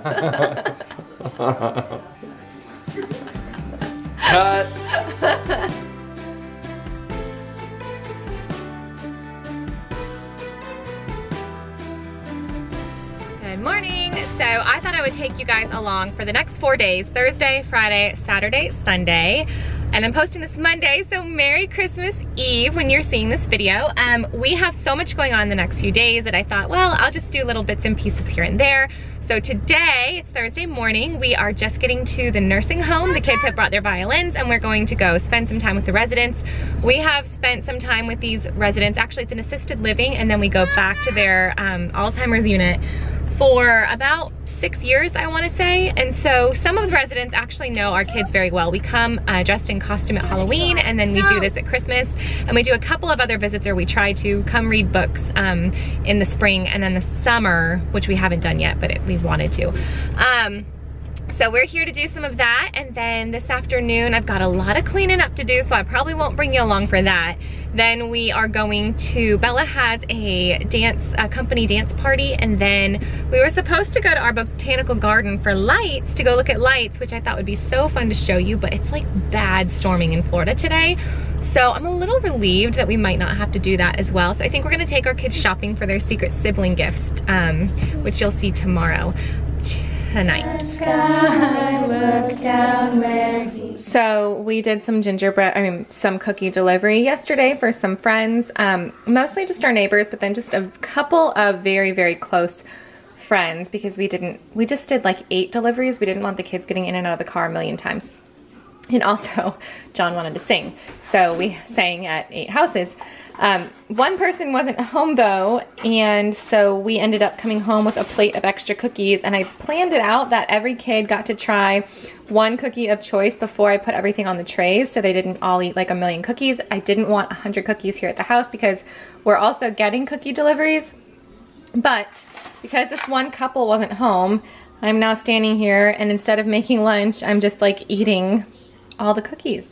Cut. Good morning. So I thought I would take you guys along for the next 4 days, Thursday, Friday, Saturday, Sunday. And I'm posting this Monday, so Merry Christmas Eve when you're seeing this video. We have so much going on the next few days that I thought, well, I'll just do little bits and pieces here and there. So today, it's Thursday morning, we are just getting to the nursing home. The kids have brought their violins and we're going to go spend some time with the residents. We have spent some time with these residents. Actually, it's an assisted living, and then we go back to their Alzheimer's unit for about 6 years, I wanna say. And so some of the residents actually know our kids very well. We come dressed in costume at Halloween, and then we do this at Christmas. And we do a couple of other visits, or we try to come read books in the spring and then the summer, which we haven't done yet, but we wanted to. So we're here to do some of that, and then this afternoon I've got a lot of cleaning up to do, so I probably won't bring you along for that. Then we are going to, Bella has a company dance party, and then we were supposed to go to our botanical garden for lights, to go look at lights, which I thought would be so fun to show you, but it's like bad storming in Florida today. So I'm a little relieved that we might not have to do that as well. So I think we're gonna take our kids shopping for their secret sibling gifts, which you'll see tomorrow. Tonight. So we did some some cookie delivery yesterday for some friends, mostly just our neighbors, but then just a couple of very, very close friends, because we just did like 8 deliveries. We didn't want the kids getting in and out of the car a million times. And also, John wanted to sing, so we sang at 8 houses. One person wasn't home though, and so we ended up coming home with a plate of extra cookies, and I planned it out that every kid got to try one cookie of choice before I put everything on the trays, so they didn't all eat like a million cookies. I didn't want 100 cookies here at the house because we're also getting cookie deliveries, but because this one couple wasn't home, I'm now standing here, and instead of making lunch, I'm just like eating all the cookies.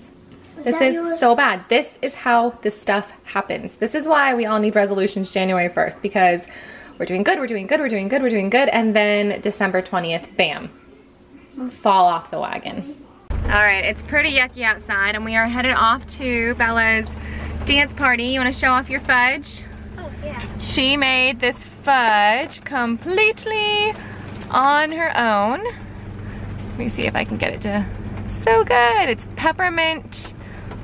This is so bad. This is how this stuff happens. This is why we all need resolutions January 1st, because we're doing good, we're doing good, we're doing good, we're doing good, and then December 20th, bam, fall off the wagon. All right, it's pretty yucky outside, and we are headed off to Bella's dance party. You wanna show off your fudge? Oh, yeah. She made this fudge completely on her own. Let me see if I can get it to, so good. It's peppermint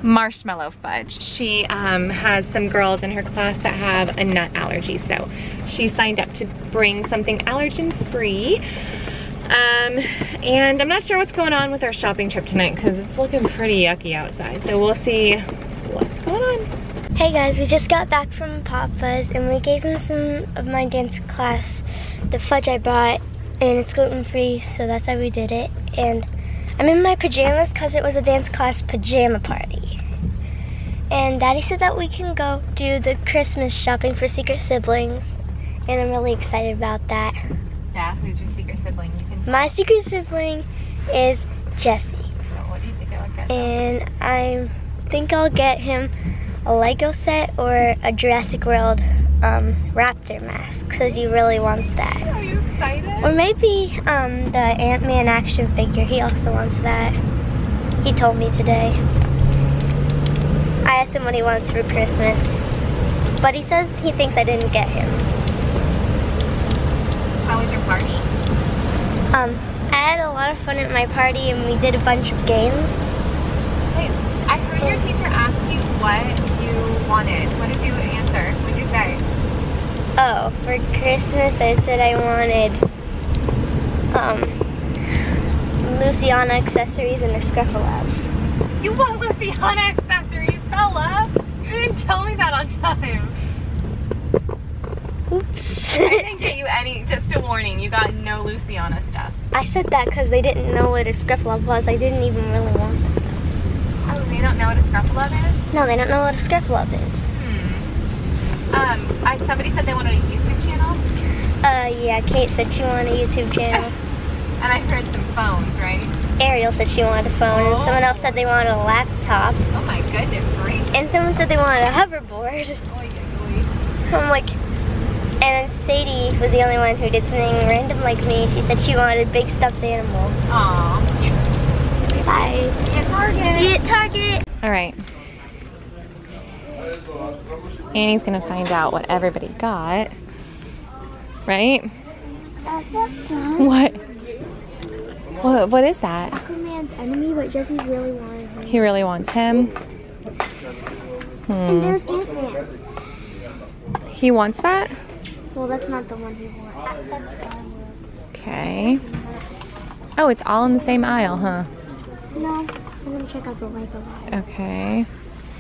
marshmallow fudge. She has some girls in her class that have a nut allergy, so she signed up to bring something allergen free. And I'm not sure what's going on with our shopping trip tonight because it's looking pretty yucky outside, so we'll see what's going on. Hey guys, we just got back from Papa's, and we gave him some of my dance class, the fudge I bought, and it's gluten-free, so that's why we did it. And I'm in my pajamas because it was a dance class pajama party. And Daddy said that we can go do the Christmas shopping for secret siblings, and I'm really excited about that. Yeah, who's your secret sibling? You can My secret sibling is Jesse. Well, what do you think I look at? And I think I'll get him a Lego set or a Jurassic World raptor mask, because he really wants that. Are you excited? Or maybe the Ant-Man action figure. He also wants that. He told me today. I asked him what he wants for Christmas, but he says he thinks I didn't get him. How was your party? I had a lot of fun at my party, and we did a bunch of games. Hey, I heard your teacher ask you what you wanted. What did you answer? What did you say? Oh, for Christmas I said I wanted Luciana accessories and a Scruffalab. You want Luciana accessories, Bella? You didn't tell me that on time. Oops. I didn't get you any, just a warning, you got no Luciana stuff. I said that because they didn't know what a Scruffalab was. I didn't even really want it. Oh, they don't know what a Scruffalab is? No, they don't know what a Scruffalab is. Somebody said they wanted a YouTube channel? Yeah, Kate said she wanted a YouTube channel. And I heard some phones, right? Ariel said she wanted a phone, and someone else said they wanted a laptop. Oh my goodness gracious. And someone said they wanted a hoverboard. Oy, oy, oy. I'm like, And Sadie was the only one who did something random like me. She said she wanted a big stuffed animal. Aw, cute. Bye. See you at Target. See you at Target. All right. Annie's gonna find out what everybody got. Right? What? What is that? Aquaman's enemy, but Jesse really wanted him. He really wants him. And there's Ant-Man. He wants that? Well, that's not the one he wants. That's Okay. Oh, it's all in the same aisle, huh? No, I'm gonna check out the Lego aisle. Okay.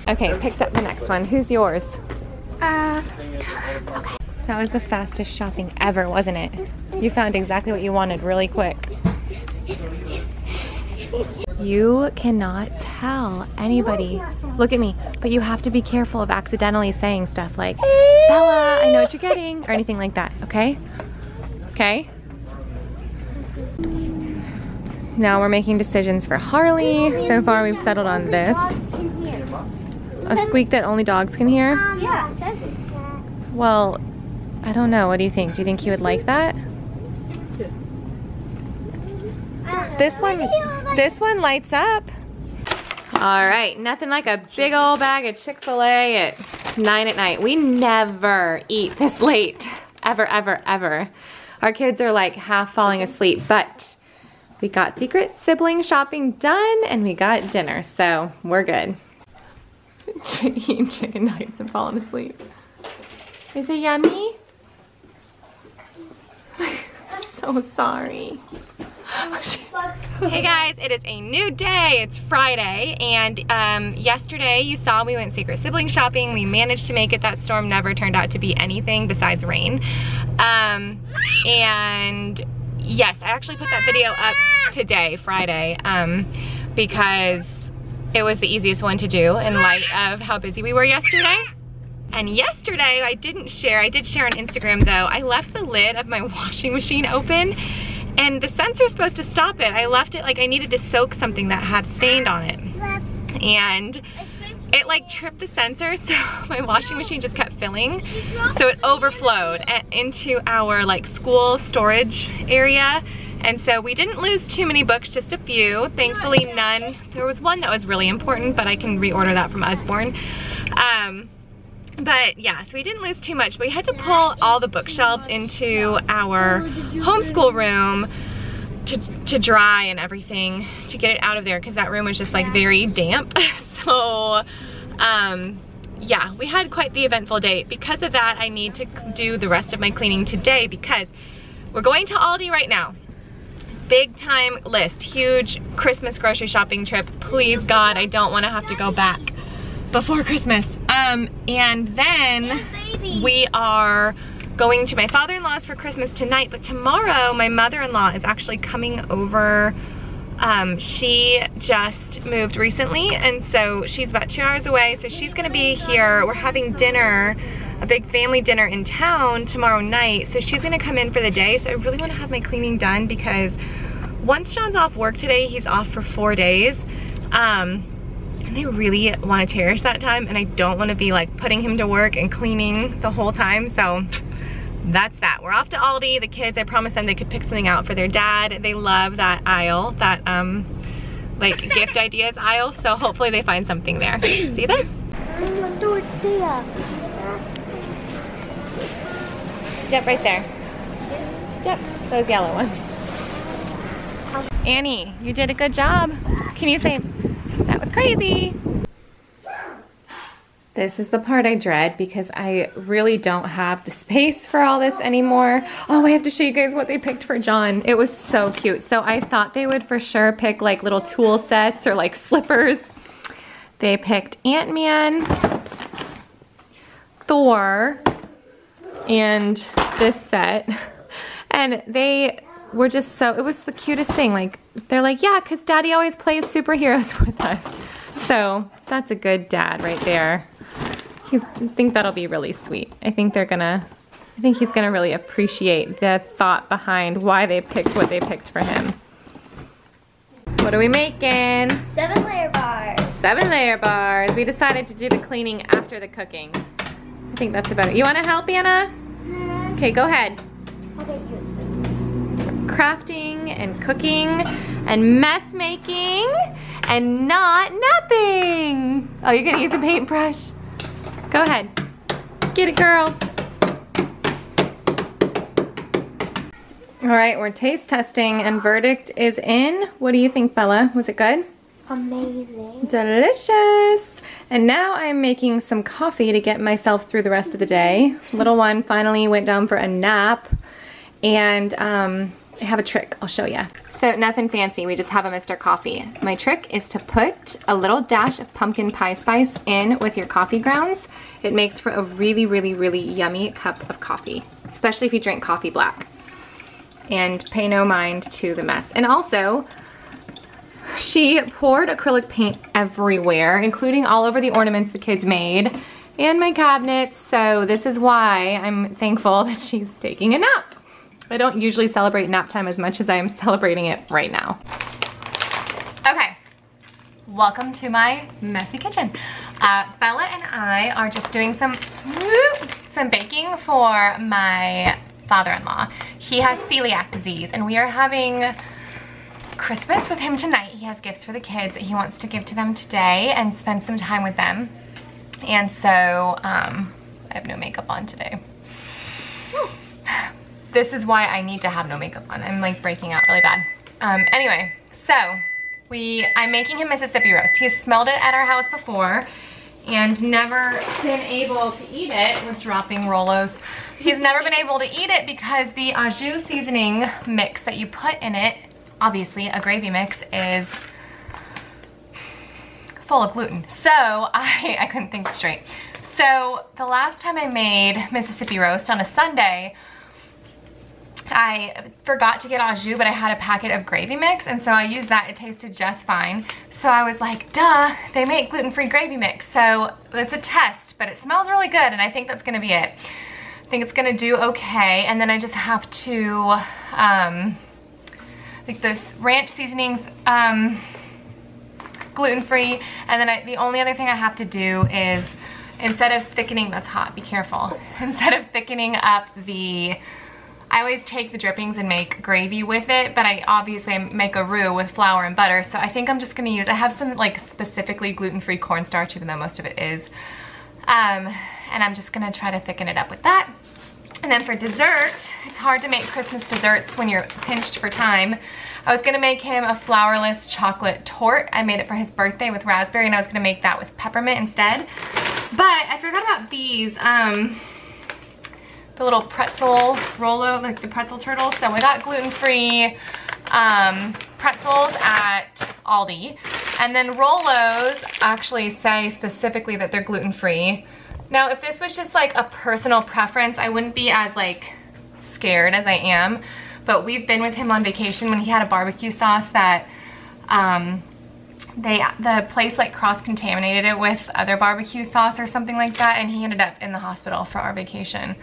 Okay, picked up the next one. Who's yours? Okay. That was the fastest shopping ever, wasn't it? You found exactly what you wanted really quick. You cannot tell anybody. Look at me. But you have to be careful of accidentally saying stuff like, Bella, I know what you're getting, or anything like that, okay? Okay? Now we're making decisions for Harley. So far we've settled on this. A squeak that only dogs can hear? Yeah, it says it. Well, I don't know. What do you think? Do you think he would like that? This one lights up. All right, nothing like a big old bag of Chick-fil-A at 9 at night. We never eat this late, ever, ever, ever. Our kids are like half falling asleep, but we got secret sibling shopping done and we got dinner, so we're good. Eating chicken nuggets and falling asleep. Is it yummy? I'm so sorry. Hey guys, it is a new day. It's Friday, and yesterday you saw we went secret sibling shopping. We managed to make it. That storm never turned out to be anything besides rain. And yes, I actually put that video up today, Friday, because it was the easiest one to do in light of how busy we were yesterday. And yesterday I did share on Instagram though. I left the lid of my washing machine open, and the sensor's supposed to stop it. I left it like I needed to soak something that had stained on it. And it like tripped the sensor, so my washing machine just kept filling. So it overflowed into our like school storage area. And so we didn't lose too many books, just a few. Thankfully none. There was one that was really important, but I can reorder that from Usborne. But yeah, so we didn't lose too much. We had to pull all the bookshelves into our homeschool room to dry and everything, to get it out of there, because that room was just like very damp. So yeah, we had quite the eventful day. Because of that, I need to do the rest of my cleaning today because we're going to Aldi right now. Big time list, huge Christmas grocery shopping trip. Please God, I don't want to have to go back before Christmas. And then we are going to my father-in-law's for Christmas tonight, but tomorrow my mother-in-law is actually coming over. She just moved recently, and so she's about 2 hours away, so she's gonna be here. We're having dinner, a big family dinner in town tomorrow night, so she's gonna come in for the day. So I really wanna have my cleaning done because once John's off work today, he's off for 4 days. And I really want to cherish that time, and I don't want to be like putting him to work and cleaning the whole time. So that's that. We're off to Aldi. The kids, I promised them they could pick something out for their dad. They love that aisle, that like gift ideas aisle. So hopefully they find something there. See that? Yep, right there. Yep, those yellow ones. Annie, you did a good job. Can you say, that was crazy? This is the part I dread because I really don't have the space for all this anymore. Oh, I have to show you guys what they picked for John. It was so cute. So I thought they would for sure pick like little tool sets or like slippers. They picked Ant-Man, Thor, and this set. And they were just so, it was the cutest thing. Like, they're like, yeah, because Daddy always plays superheroes with us. So that's a good dad right there. I think that'll be really sweet. I think he's gonna really appreciate the thought behind why they picked what they picked for him. What are we making? 7-layer bars. 7-layer bars. We decided to do the cleaning after the cooking. I think that's about it. You wanna help, Anna? Okay, go ahead. I'll get you a spoon. Crafting and cooking and mess making and not napping. Oh, you're gonna use a paintbrush? Go ahead. Get it, girl. All right, we're taste testing and verdict is in. What do you think, Bella? Was it good? Amazing. Delicious. And now I'm making some coffee to get myself through the rest of the day. Little one finally went down for a nap. And I have a trick, I'll show you. So nothing fancy, we just have a Mr. Coffee. My trick is to put a little dash of pumpkin pie spice in with your coffee grounds. It makes for a really, really, really yummy cup of coffee, especially if you drink coffee black. And pay no mind to the mess. And also, she poured acrylic paint everywhere, including all over the ornaments the kids made and my cabinets. So this is why I'm thankful that she's taking a nap. I don't usually celebrate nap time as much as I am celebrating it right now. Okay, welcome to my messy kitchen. Bella and I are just doing some baking for my father-in-law. He has celiac disease and we are having Christmas with him tonight. He has gifts for the kids that he wants to give to them today and spend some time with them. And so I have no makeup on today. This is why I need to have no makeup on. I'm like breaking out really bad. Anyway, so I'm making him Mississippi roast. He's smelled it at our house before and never been able to eat it. We're dropping Rolos. He's never been able to eat it because the au jus seasoning mix that you put in it, obviously a gravy mix, is full of gluten. So I couldn't think straight. So the last time I made Mississippi roast on a Sunday, I forgot to get au jus, but I had a packet of gravy mix, and so I used that. It tasted just fine. So I was like, duh, they make gluten-free gravy mix. So it's a test, but it smells really good, and I think that's gonna be it. I think it's gonna do okay, and then I just have to, like this ranch seasonings, gluten-free, and then the only other thing I have to do is, instead of thickening, that's hot, be careful. Instead of thickening up I always take the drippings and make gravy with it, but I obviously make a roux with flour and butter, so I think I'm just gonna use, I have some like specifically gluten-free cornstarch, even though most of it is, and I'm just gonna try to thicken it up with that. And then for dessert, it's hard to make Christmas desserts when you're pinched for time. I was gonna make him a flourless chocolate torte. I made it for his birthday with raspberry, and I was gonna make that with peppermint instead. But I forgot about these, the little pretzel Rolo, like the pretzel turtles. So I got gluten-free pretzels at Aldi. And then Rolos actually say specifically that they're gluten-free. Now, if this was just like a personal preference, I wouldn't be as like scared as I am. But we've been with him on vacation when he had a barbecue sauce that the place like cross-contaminated it with other barbecue sauce or something like that, and he ended up in the hospital for our vacation.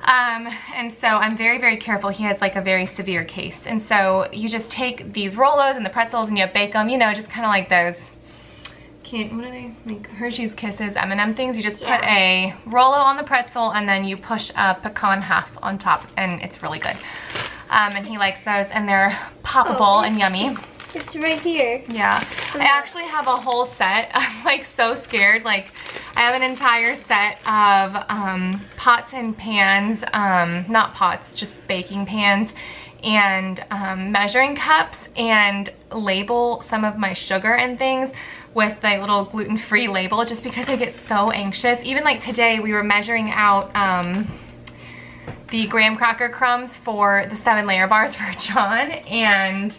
And so I'm very, very careful. He has like a very severe case. And so you just take these Rolos and the pretzels and you bake them, you know, just kind of like those, what are they? Like Hershey's Kisses, M&M things. You just put a Rolo on the pretzel and then you push a pecan half on top, and it's really good. And he likes those, and they're poppable and yummy. It's right here. Yeah. I actually have a whole set. I'm like so scared. Like I have an entire set of pots and pans, not pots, just baking pans, and measuring cups, and label some of my sugar and things with the little gluten-free label, just because I get so anxious. Even like today we were measuring out the graham cracker crumbs for the 7-layer bars for John, and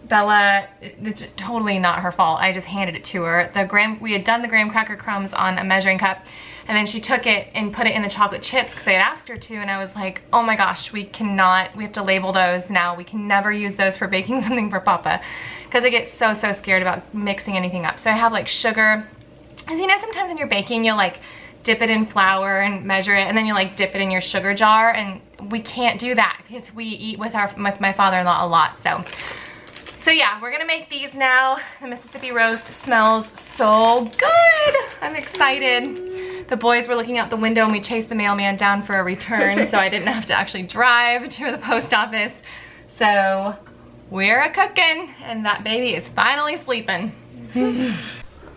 Bella, it's totally not her fault. I just handed it to her. We had done the graham cracker crumbs on a measuring cup, and then she took it and put it in the chocolate chips because I had asked her to, and I was like, oh my gosh, we have to label those now. We can never use those for baking something for Papa, because I get so scared about mixing anything up. So I have like sugar, as you know, sometimes when you're baking, you'll like dip it in flour and measure it, and then you like dip it in your sugar jar, and we can't do that because we eat with my father-in-law a lot. So yeah, we're gonna make these now. The Mississippi roast smells so good. I'm excited. The boys were looking out the window and we chased the mailman down for a return, so I didn't have to actually drive to the post office. So we're a-cooking, and that baby is finally sleeping.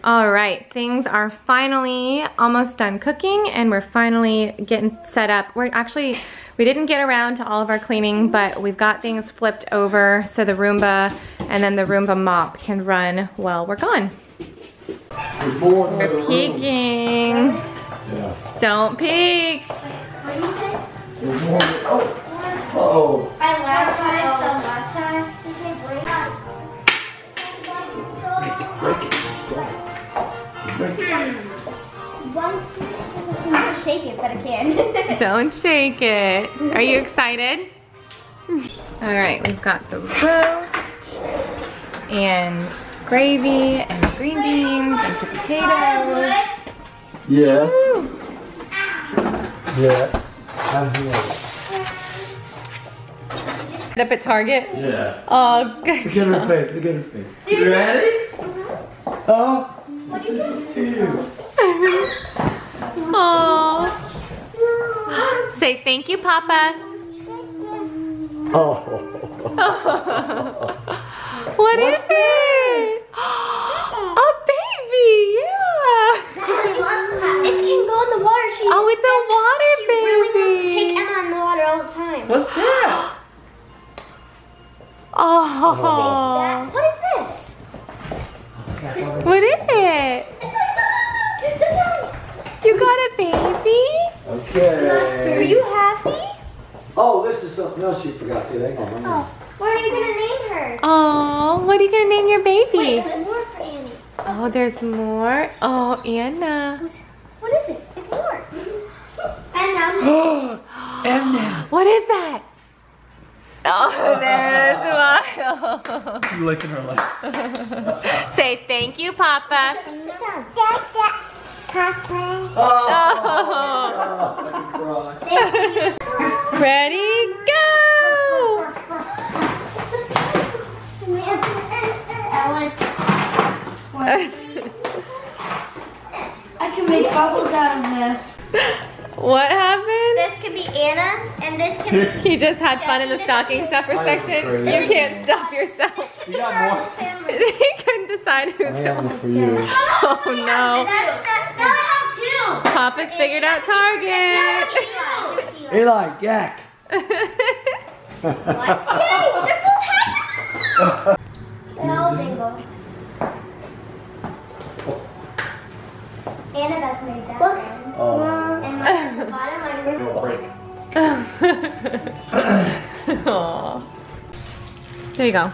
All right, things are finally almost done cooking, and we're finally getting set up. We didn't get around to all of our cleaning, but we've got things flipped over so the Roomba and then the Roomba mop can run while we're gone. We're peeking. Yeah. Don't peek. What do you say? Oh. I latte, I'm gonna shake it, but I can't. Don't shake it. Are you excited? All right, we've got the roast and gravy and green beans and potatoes. Yes. Woo. Yes. I'm here. Up at Target? Yeah. Oh, good Look at her job. face. Look at her face. You ready? Oh. What are you Ew. Aww. Say thank you, Papa. Oh. What is it? A baby, yeah. It can go in the water. Oh, it's a water She baby. really wants to take Emma in the water all the time. What's that? Oh. What is this? What is it? You got a baby? Okay. Are you happy? Oh, this is something else you forgot to. Hang on. Oh, what are you gonna name her? Oh, what are you gonna name your baby? Wait, there's more for Annie. Oh, there's more. Oh, Anna. What is it? It's more. And now. And now. What is that? Oh, there's a smile. She's licking her lips. Say thank you, Papa. Sit down. Oh. I can cry. Ready, go! I can make bubbles out of this. What happened? This could be Anna's, and this could be. He just had fun in the stocking stuffer I am section. crazy. You can't stop yourself. You got more. He couldn't decide I who's have going. this for you. Oh no. Now I have two. Papa's figured out Target. Eli, yak. What? Yay! They're both hatching! They're all dingle. Annabeth made that one. Oh. And my the bottom, I It'll break. Aw. There you go.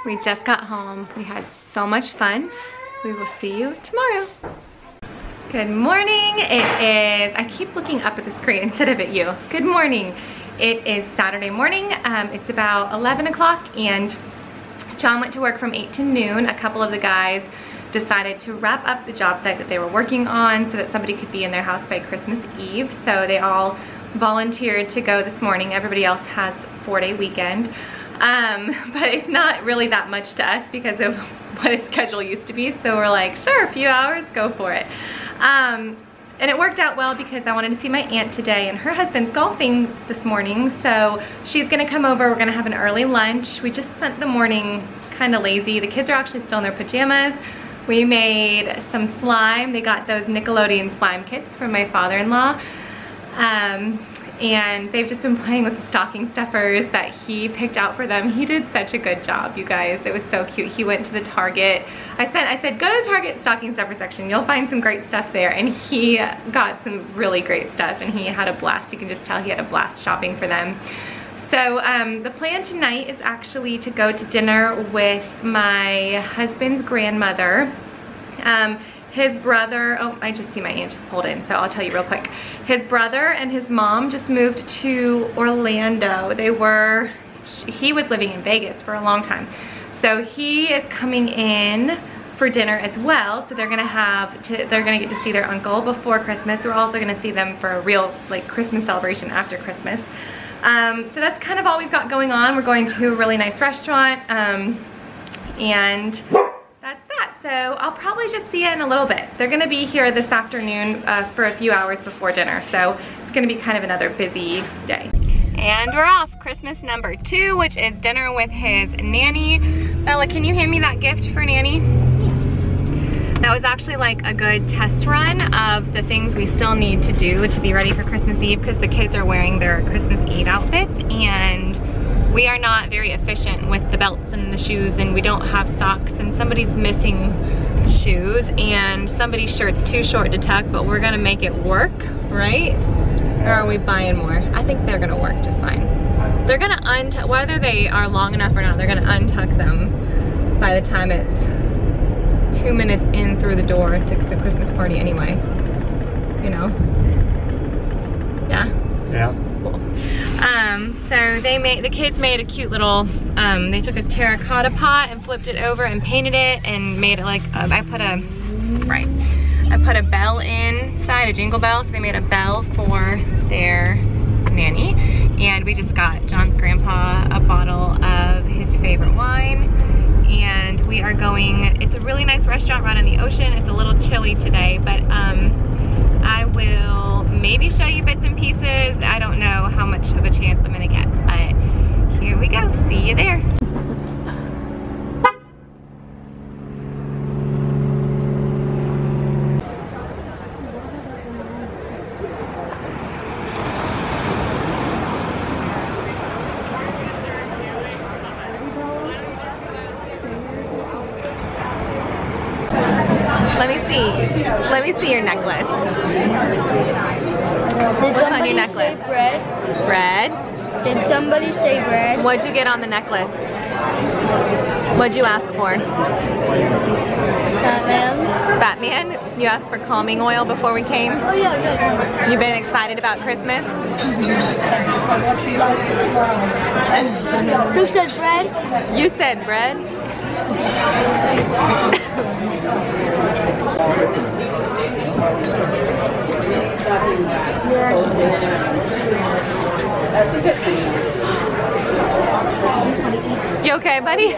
We just got home. We had so much fun. We will see you tomorrow. Good morning. It is, I keep looking up at the screen instead of at you. Good morning. It is Saturday morning. It's about 11 o'clock and John went to work from 8 to noon. A couple of the guys decided to wrap up the job site that they were working on so that somebody could be in their house by Christmas Eve. So they all volunteered to go this morning. Everybody else has a 4-day weekend. But it's not really that much to us because of what his schedule used to be. So we're like, sure, a few hours, go for it. And it worked out well because I wanted to see my aunt today and her husband's golfing this morning. So she's gonna come over, we're gonna have an early lunch. We just spent the morning kind of lazy. The kids are actually still in their pajamas. We made some slime. They got those Nickelodeon slime kits from my father-in-law. And they've just been playing with the stocking stuffers that he picked out for them. He did such a good job, you guys. It was so cute. He went to the Target. I said, go to the Target stocking stuffer section. You'll find some great stuff there. And he got some really great stuff and he had a blast. You can just tell he had a blast shopping for them. So the plan tonight is actually to go to dinner with my husband's grandmother. His brother, oh, I just see my aunt just pulled in, so I'll tell you real quick. His brother and his mom just moved to Orlando. He was living in Vegas for a long time. So he is coming in for dinner as well. So they're gonna get to see their uncle before Christmas. We're also gonna see them for a real like Christmas celebration after Christmas. So that's kind of all we've got going on. We're going to a really nice restaurant. And that's that. So I'll probably just see you in a little bit. They're gonna be here this afternoon for a few hours before dinner. So it's gonna be kind of another busy day. And we're off. Christmas number 2, which is dinner with his nanny. Bella, can you hand me that gift for Nanny? That was actually like a good test run of the things we still need to do to be ready for Christmas Eve, because the kids are wearing their Christmas Eve outfits and we are not very efficient with the belts and the shoes, and we don't have socks, and somebody's missing shoes and somebody's shirt's too short to tuck, but we're gonna make it work, right? Or are we buying more? I think they're gonna work just fine. They're gonna untuck, whether they are long enough or not, they're gonna untuck them by the time it's 2 minutes in through the door to the Christmas party anyway. You know? Yeah? Yeah. Cool. So the kids made a cute little, they took a terracotta pot and flipped it over and painted it and made it like, I put a bell inside, a jingle bell, so they made a bell for their nanny. And we just got John's grandpa a bottle of his favorite wine. And we are going, it's a really nice restaurant right on the ocean. It's a little chilly today, but I will maybe show you bits and pieces. I don't know how much of a chance I'm gonna get, but here we go. See you there. Let me see your necklace. What's on your necklace? Bread. Bread. Did somebody say bread? What'd you get on the necklace? What'd you ask for? Batman. Batman? You asked for calming oil before we came? Oh yeah. You've been excited about Christmas? Who said bread? You said bread. You okay, buddy?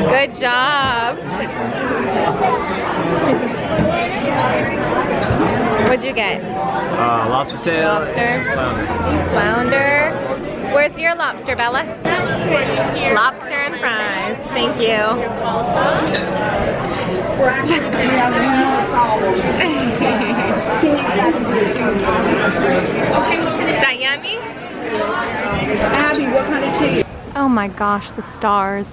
Good job. What'd you get? Lobster tail. Lobster. Flounder. Where's your lobster, Bella? Lobster and fries. Thank you. Is that yummy? Abby, what kind of cheese? Oh my gosh, the stars.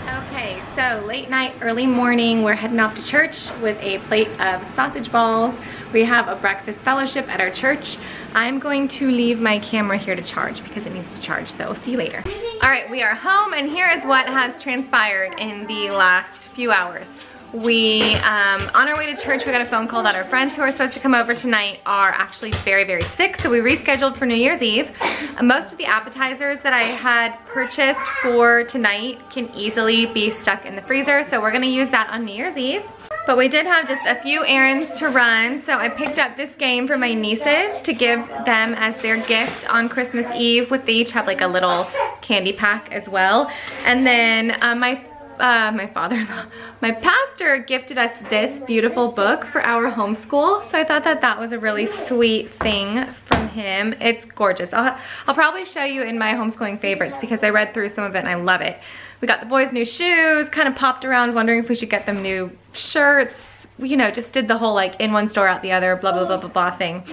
Okay, so late night, early morning, we're heading off to church with a plate of sausage balls. We have a breakfast fellowship at our church. I'm going to leave my camera here to charge because it needs to charge, so we'll see you later. All right, we are home, and here is what has transpired in the last few hours. We, on our way to church, we got a phone call that our friends who are supposed to come over tonight are actually very, very sick, so we rescheduled for New Year's Eve. Most of the appetizers that I had purchased for tonight can easily be stuck in the freezer, so we're gonna use that on New Year's Eve. But we did have just a few errands to run, so I picked up this game for my nieces to give them as their gift on Christmas Eve. They each have like a little candy pack as well. And then my father-in-law, my pastor gifted us this beautiful book for our homeschool. So I thought that that was a really sweet thing from him. It's gorgeous. I'll probably show you in my homeschooling favorites because I read through some of it and I love it. We got the boys new shoes, kind of popped around wondering if we should get them new shirts. You know, just did the whole like in one store out the other, blah, blah, blah, blah, blah thing.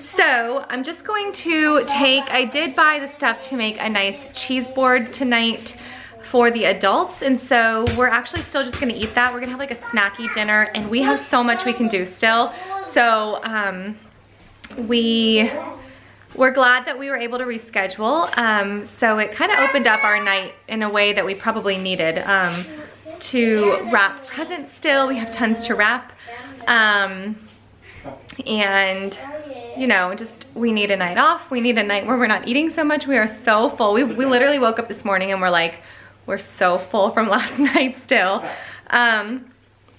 So I'm just going to I did buy the stuff to make a nice cheese board tonight for the adults, and so we're actually still just gonna eat that. We're gonna have like a snacky dinner, and we have so much we can do still. So we're glad that we were able to reschedule. So it kind of opened up our night in a way that we probably needed to wrap presents still. We have tons to wrap. And, you know, just we need a night off. We need a night where we're not eating so much. We are so full. We literally woke up this morning and we're like, we're so full from last night still.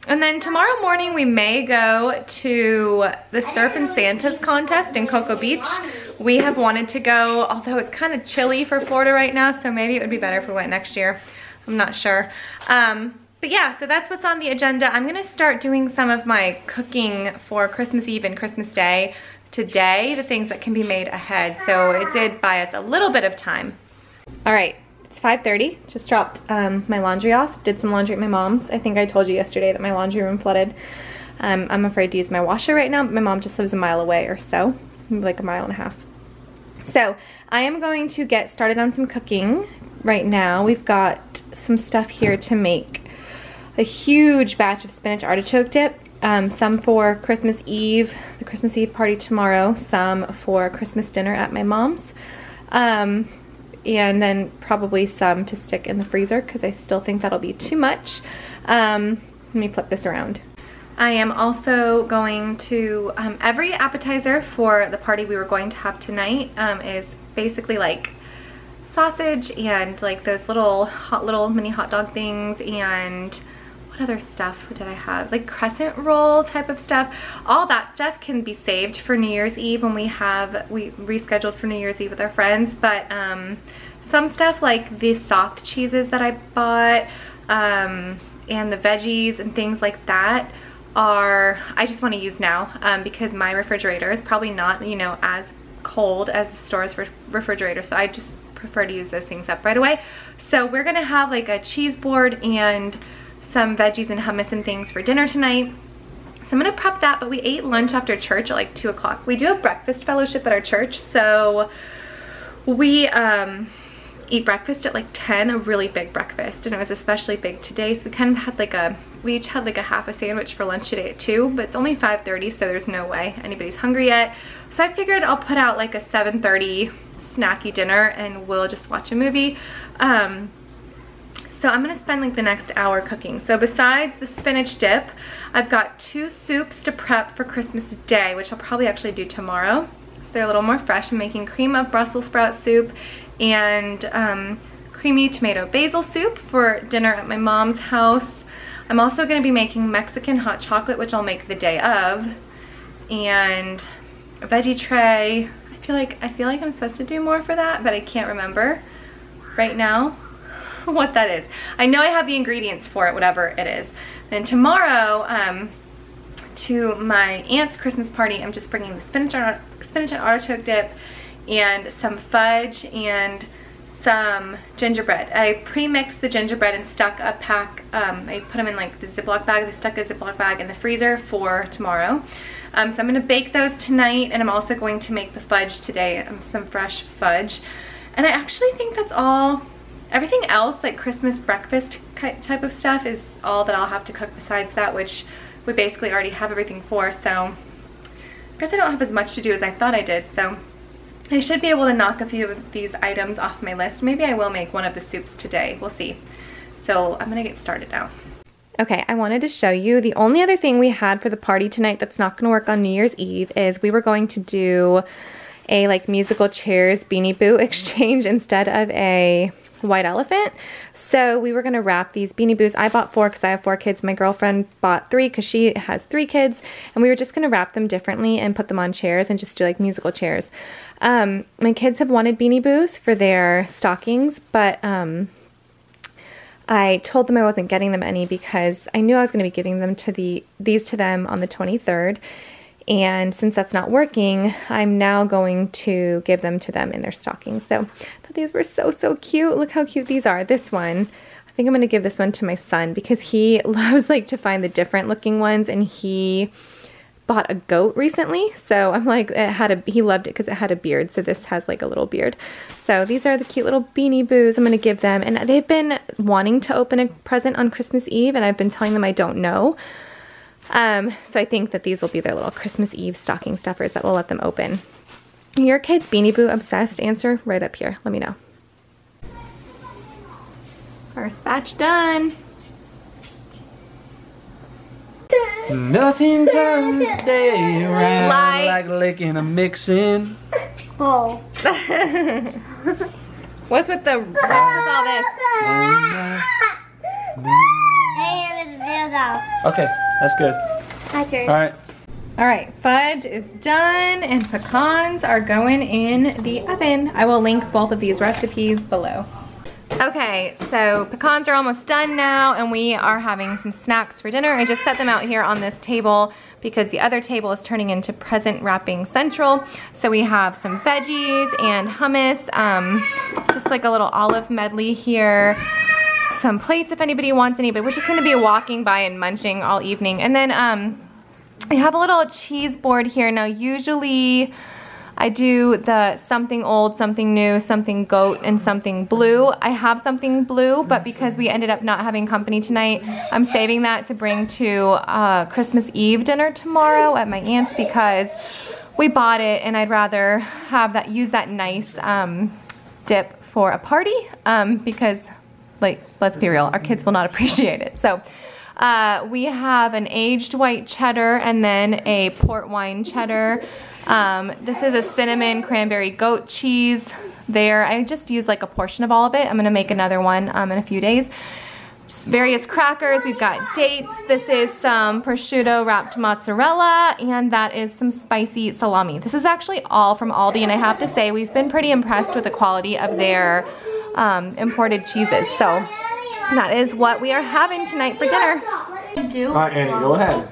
And then tomorrow morning we may go to the Surf and Santas contest in Cocoa Beach. We have wanted to go, although it's kind of chilly for Florida right now, so maybe it would be better if we went next year. I'm not sure. But yeah, so that's what's on the agenda. I'm gonna start doing some of my cooking for Christmas Eve and Christmas Day today, the things that can be made ahead. So it did buy us a little bit of time. All right. It's 5:30, just dropped my laundry off, did some laundry at my mom's. I think I told you yesterday that my laundry room flooded. I'm afraid to use my washer right now, but my mom just lives a mile away or so, maybe like a mile and a half. So I am going to get started on some cooking right now. We've got some stuff here to make a huge batch of spinach artichoke dip, some for Christmas Eve, the Christmas Eve party tomorrow, some for Christmas dinner at my mom's. And then probably some to stick in the freezer because I still think that'll be too much. Let me flip this around. I am also going to, every appetizer for the party we were going to have tonight is basically like sausage and like those little mini hot dog things, and what other stuff did I have? Like crescent roll type of stuff. All that stuff can be saved for New Year's Eve when we rescheduled for New Year's Eve with our friends. But some stuff like the soft cheeses that I bought and the veggies and things like that I just want to use now because my refrigerator is probably not, you know, as cold as the store's refrigerator. So I just prefer to use those things up right away. So we're gonna have like a cheese board and some veggies and hummus and things for dinner tonight. So I'm gonna prep that, but we ate lunch after church at like 2 o'clock. We do a breakfast fellowship at our church, so we eat breakfast at like 10, a really big breakfast, and it was especially big today, so we kind of had we each had like a half a sandwich for lunch today at 2, but it's only 5:30, so there's no way anybody's hungry yet. So I figured I'll put out like a 7:30 snacky dinner and we'll just watch a movie. So I'm gonna spend like the next hour cooking. So besides the spinach dip, I've got 2 soups to prep for Christmas Day, which I'll probably actually do tomorrow. So they're a little more fresh. I'm making cream of Brussels sprout soup and creamy tomato basil soup for dinner at my mom's house. I'm also gonna be making Mexican hot chocolate, which I'll make the day of, and a veggie tray. I feel like I'm supposed to do more for that, but I can't remember right now what that is. I know I have the ingredients for it, whatever it is. Then tomorrow, to my aunt's Christmas party, I'm just bringing the spinach and artichoke dip and some fudge and some gingerbread. I pre-mixed the gingerbread and stuck a pack, I put them in like the Ziploc bag. I stuck a Ziploc bag in the freezer for tomorrow. So I'm gonna bake those tonight, and I'm also going to make the fudge today, some fresh fudge. And I actually think that's all. Everything else, like Christmas breakfast type of stuff, is all that I'll have to cook besides that, which we basically already have everything for. So I guess I don't have as much to do as I thought I did. So I should be able to knock a few of these items off my list. Maybe I will make one of the soups today. We'll see. So I'm gonna get started now. Okay, I wanted to show you the only other thing we had for the party tonight that's not gonna work on New Year's Eve is we were going to do a like musical chairs Beanie Boo exchange instead of a white elephant. So we were gonna wrap these Beanie Boos. I bought 4 because I have 4 kids. My girlfriend bought 3 because she has 3 kids, and we were just gonna wrap them differently and put them on chairs and just do like musical chairs. My kids have wanted Beanie Boos for their stockings, but I told them I wasn't getting them any because I knew I was gonna be giving them to these to them on the 23rd. And since that's not working, I'm now going to give them to them in their stockings. So I thought these were so, so cute. Look how cute these are. This one, I think I'm gonna give this one to my son because he loves like to find the different looking ones, and he bought a goat recently. So I'm like, he loved it because it had a beard. So this has like a little beard. So these are the cute little Beanie Boos I'm gonna give them. And they've been wanting to open a present on Christmas Eve, and I've been telling them I don't know. So I think that these will be their little Christmas Eve stocking stuffers that will let them open. Your kids Beanie Boo obsessed? Answer right up here. Let me know. First batch done. Nothing turns the day around like licking a mixin'. Oh. What's with all this? Okay, that's good. My turn. All right. All right, fudge is done and pecans are going in the oven. I will link both of these recipes below. Okay, so pecans are almost done now and we are having some snacks for dinner. I just set them out here on this table because the other table is turning into present wrapping central. So we have some veggies and hummus, just like a little olive medley here. Some plates if anybody wants any, but we're just gonna be walking by and munching all evening. And then I have a little cheese board here. Now usually I do the something old, something new, something goat, and something blue. I have something blue, but because we ended up not having company tonight, I'm saving that to bring to Christmas Eve dinner tomorrow at my aunt's because we bought it and I'd rather have that, use that nice dip for a party because, like, let's be real, our kids will not appreciate it. So we have an aged white cheddar and then a port wine cheddar. This is a cinnamon cranberry goat cheese there. I just used like a portion of all of it. I'm gonna make another one in a few days. Just various crackers. We've got dates. This is some prosciutto wrapped mozzarella and that is some spicy salami. This is actually all from Aldi and I have to say we've been pretty impressed with the quality of their imported cheeses. So that is what we are having tonight for dinner. All right, Annie, go ahead.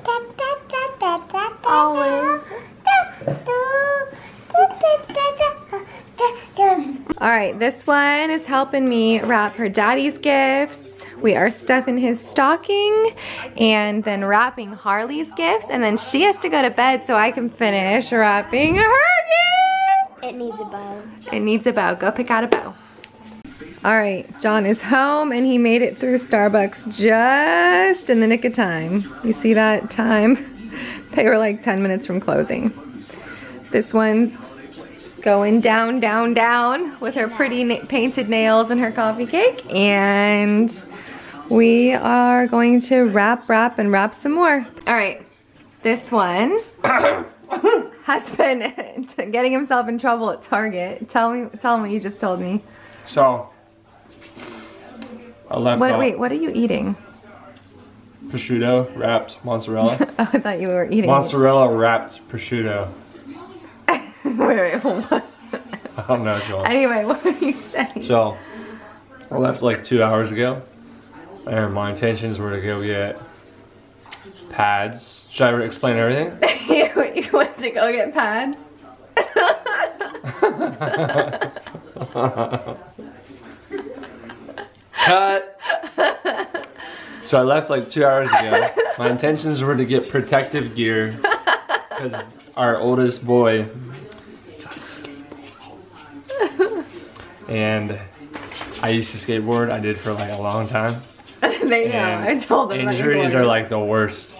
All right, this one is helping me wrap her daddy's gifts. We are stuffing his stocking and then wrapping Harley's gifts and then she has to go to bed so I can finish wrapping her gifts. It needs a bow. It needs a bow. Go pick out a bow. All right, John is home and he made it through Starbucks just in the nick of time. You see that time? They were like 10 minutes from closing. This one's going down, down, down with her pretty painted nails and her coffee cake. And we are going to wrap some more. All right, this one has been getting himself in trouble at Target. Tell him what you just told me. So, I left Wait, what are you eating? prosciutto wrapped mozzarella. Oh, I thought you were eating mozzarella wrapped prosciutto. wait, what? I don't know, Joel. Anyway, what are you saying? So, I left like 2 hours ago, and my intentions were to go get pads. Should I explain everything? You went to go get pads? Cut! So I left like 2 hours ago. My intentions were to get protective gear because our oldest boy got a skateboard. And I used to skateboard. I did for like a long time. They know. I told them. Injuries are like the worst.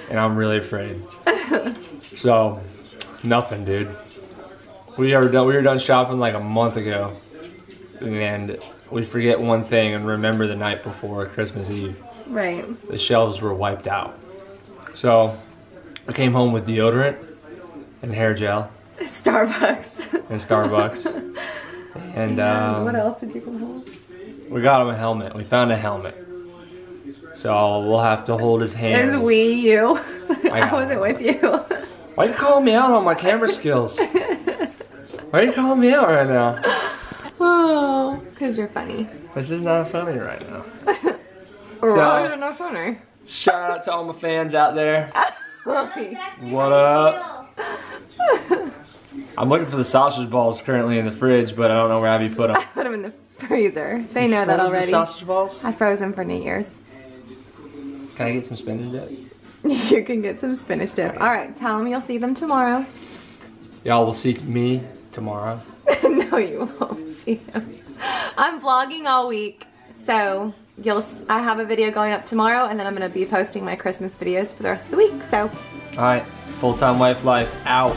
And I'm really afraid. So, nothing, dude. We were done shopping like a month ago. And we forget one thing and remember the night before Christmas Eve. Right. The shelves were wiped out. So I came home with deodorant and hair gel. Starbucks. And Starbucks. And what else did you come home with? We got him a helmet. We found a helmet. So we'll have to hold his hands. It was you. I wasn't with you. Why are you calling me out on my camera skills? Why are you calling me out right now? Oh, because you're funny. This is not funny right now. Why is it not funny? Shout out to all my fans out there. What up? I'm looking for the sausage balls currently in the fridge, but I don't know where Abby put them. I put them in the freezer. They know that already. The sausage balls? I froze them for New Year's. Can I get some spinach dip? You can get some spinach dip. Alright, tell them you'll see them tomorrow. Y'all will see me tomorrow. No, you won't see them. I'm vlogging all week, so I have a video going up tomorrow, and then I'm going to be posting my Christmas videos for the rest of the week, so. Alright, full-time wife life out.